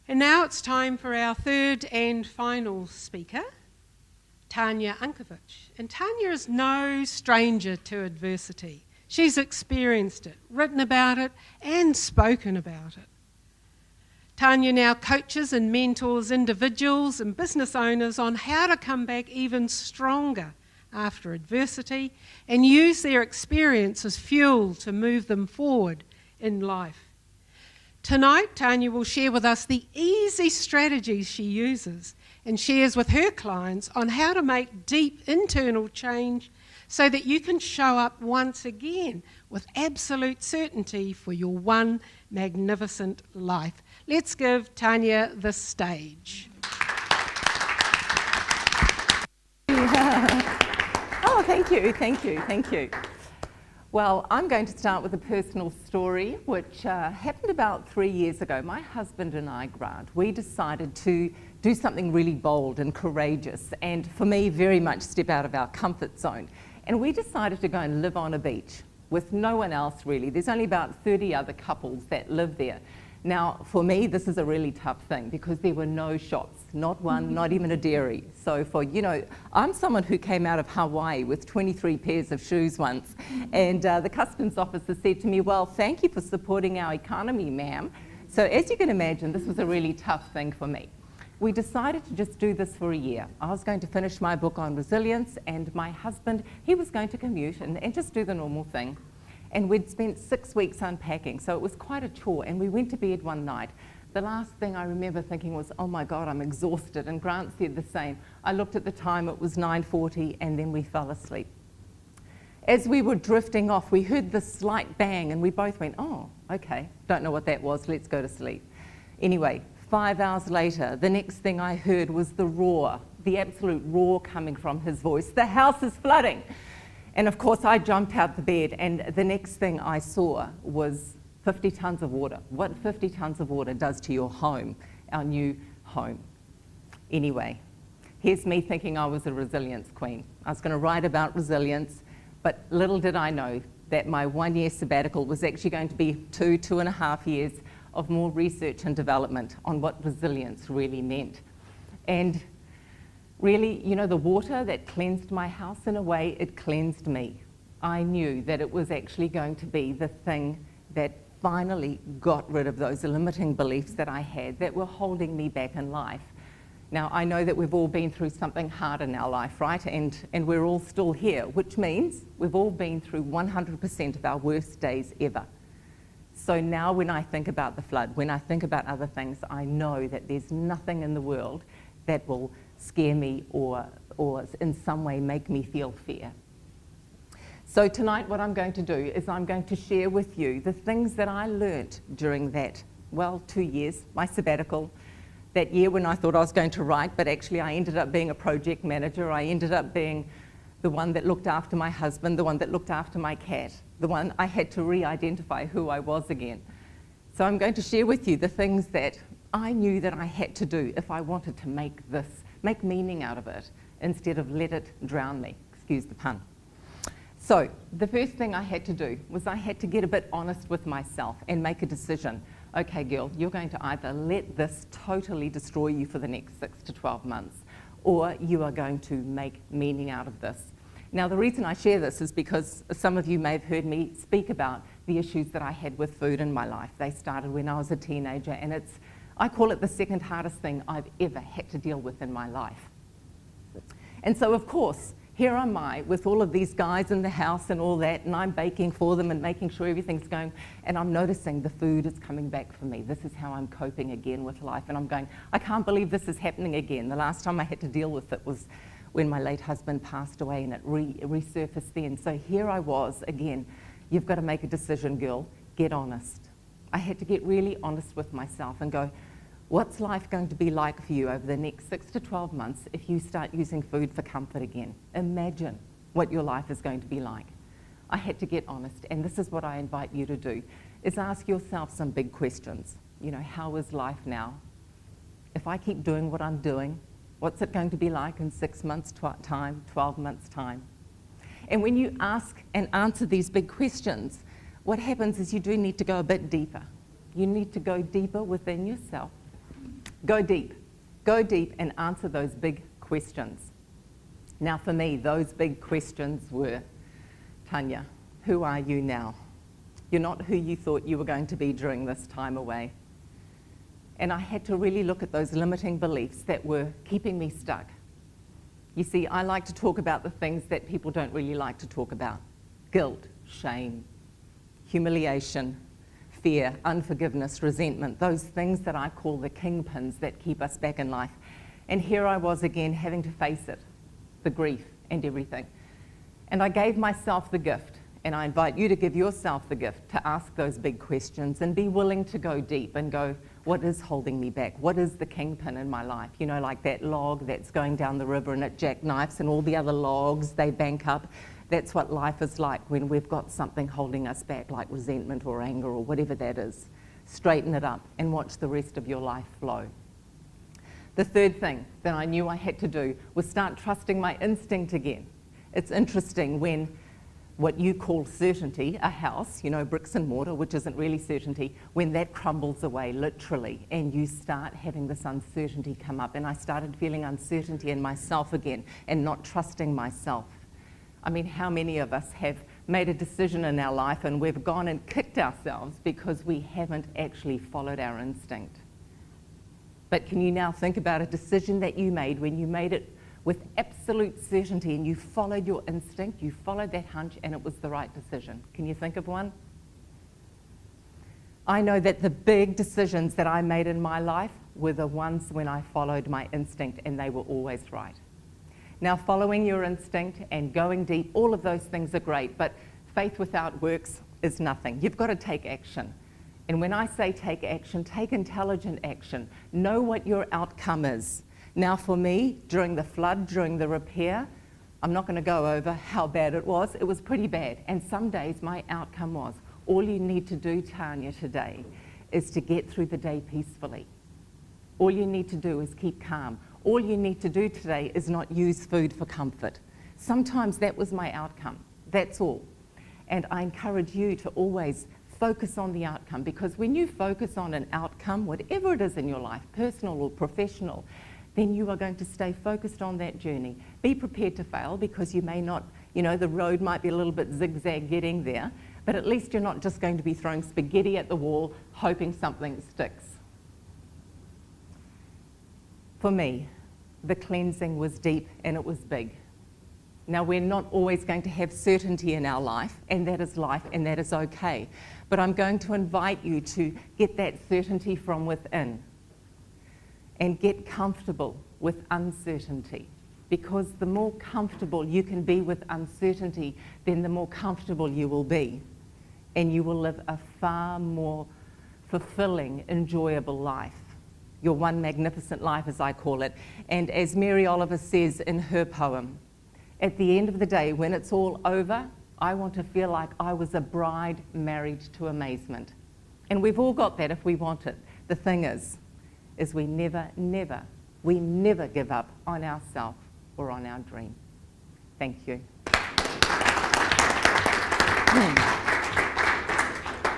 And now it's time for our third and final speaker, Tanya Unkovich. And Tanya is no stranger to adversity. She's experienced it, written about it, and spoken about it. Tanya now coaches and mentors individuals and business owners on how to come back even stronger after adversity and use their experience as fuel to move them forward in life. Tonight, Tanya will share with us the easy strategies she uses and shares with her clients on how to make deep internal change so that you can show up once again with absolute certainty for your one magnificent life. Let's give Tanya the stage. Oh, thank you. Well, I'm going to start with a personal story which happened about 3 years ago. My husband and I, Grant, we decided to do something really bold and courageous, and for me, very much step out of our comfort zone. And we decided to go and live on a beach with no one else really. There's only about 30 other couples that live there. Now, for me, this is a really tough thing because there were no shops, not one, not even a dairy. So I'm someone who came out of Hawaii with 23 pairs of shoes once, and the customs officer said to me, well, thank you for supporting our economy, ma'am. So as you can imagine, this was a really tough thing for me. We decided to just do this for a year. I was going to finish my book on resilience, and my husband, he was going to commute and just do the normal thing. And we'd spent 6 weeks unpacking, so it was quite a chore, and we went to bed one night. The last thing I remember thinking was, oh my God, I'm exhausted, and Grant said the same. I looked at the time, it was 9:40, and then we fell asleep. As we were drifting off, we heard this slight bang, and we both went, oh, okay, don't know what that was, let's go to sleep. Anyway, 5 hours later, the next thing I heard was the roar, the absolute roar coming from his voice. The house is flooding. And of course, I jumped out the bed, and the next thing I saw was 50 tons of water. What 50 tons of water does to your home, our new home. Anyway, here's me thinking I was a resilience queen. I was going to write about resilience, but little did I know that my 1 year sabbatical was actually going to be 2.5 years of more research and development on what resilience really meant. And really, the water that cleansed my house, in a way, it cleansed me. I knew that it was actually going to be the thing that finally got rid of those limiting beliefs that I had that were holding me back in life. Now, I know that we've all been through something hard in our life, right? And we're all still here, which means we've all been through 100% of our worst days ever. So now when I think about the flood, when I think about other things, I know that there's nothing in the world that will scare me or in some way make me feel fear. So tonight what I'm going to do is I'm going to share with you the things that I learnt during that, 2 years, my sabbatical, that year when I thought I was going to write, but actually I ended up being a project manager. I ended up being the one that looked after my husband, the one that looked after my cat, the one I had to re-identify who I was again. So I'm going to share with you the things that I knew that I had to do if I wanted to make meaning out of it, instead of let it drown me, excuse the pun. So the first thing I had to do was I had to get a bit honest with myself and make a decision. Okay, girl, you're going to either let this totally destroy you for the next 6 to 12 months, or you are going to make meaning out of this. Now, the reason I share this is because some of you may have heard me speak about the issues that I had with food in my life. They started when I was a teenager, and I call it the second hardest thing I've ever had to deal with in my life. And so, of course, here am I with all of these guys in the house and all that, and I'm baking for them and making sure everything's going, and I'm noticing the food is coming back for me. This is how I'm coping again with life, and I'm going, I can't believe this is happening again. The last time I had to deal with it was when my late husband passed away, and it resurfaced then. So here I was again. You've got to make a decision, girl. Get honest. I had to get really honest with myself and go, what's life going to be like for you over the next 6 to 12 months if you start using food for comfort again? Imagine what your life is going to be like. I had to get honest, and this is what I invite you to do, is ask yourself some big questions. How is life now? If I keep doing what I'm doing, what's it going to be like in 6 months' time, 12 months' time? And when you ask and answer these big questions, what happens is you do need to go a bit deeper. You need to go deeper within yourself Go deep. Go deep and answer those big questions. Now for me, those big questions were, Tanya, who are you now? You're not who you thought you were going to be during this time away. And I had to really look at those limiting beliefs that were keeping me stuck. You see, I like to talk about the things that people don't really like to talk about. Guilt, shame, humiliation, fear, unforgiveness, resentment, those things that I call the kingpins that keep us back in life. And here I was again having to face it, the grief and everything. And I gave myself the gift, and I invite you to give yourself the gift to ask those big questions and be willing to go deep and go, what is holding me back? What is the kingpin in my life? You know, like that log that's going down the river and it jackknifes and all the other logs, they bank up. That's what life is like when we've got something holding us back, like resentment or anger or whatever that is. Straighten it up and watch the rest of your life flow. The third thing that I knew I had to do was start trusting my instinct again. It's interesting when what you call certainty, a house, you know, bricks and mortar, which isn't really certainty, when that crumbles away literally and you start having this uncertainty come up. And I started feeling uncertainty in myself again and not trusting myself. I mean, how many of us have made a decision in our life and we've gone and kicked ourselves because we haven't actually followed our instinct? But can you now think about a decision that you made when you made it with absolute certainty and you followed your instinct, you followed that hunch and it was the right decision? Can you think of one? I know that the big decisions that I made in my life were the ones when I followed my instinct and they were always right. Now, following your instinct and going deep, all of those things are great, but faith without works is nothing. You've got to take action. And when I say take action, take intelligent action. Know what your outcome is. Now for me, during the flood, during the repair, I'm not going to go over how bad it was. It was pretty bad. And some days my outcome was, all you need to do, Tanya, today is to get through the day peacefully. All you need to do is keep calm. All you need to do today is not use food for comfort. Sometimes that was my outcome. That's all. And I encourage you to always focus on the outcome, because when you focus on an outcome, whatever it is in your life, personal or professional, then you are going to stay focused on that journey. Be prepared to fail, because you may not, you know, the road might be a little bit zigzag getting there, but at least you're not just going to be throwing spaghetti at the wall hoping something sticks. For me, the cleansing was deep and it was big. Now, we're not always going to have certainty in our life, and that is life, and that is okay. But I'm going to invite you to get that certainty from within and get comfortable with uncertainty. Because the more comfortable you can be with uncertainty, then the more comfortable you will be. And you will live a far more fulfilling, enjoyable life. Your one magnificent life, as I call it. And as Mary Oliver says in her poem, at the end of the day, when it's all over, I want to feel like I was a bride married to amazement. And we've all got that if we want it. The thing is we never give up on ourselves or on our dream. Thank you.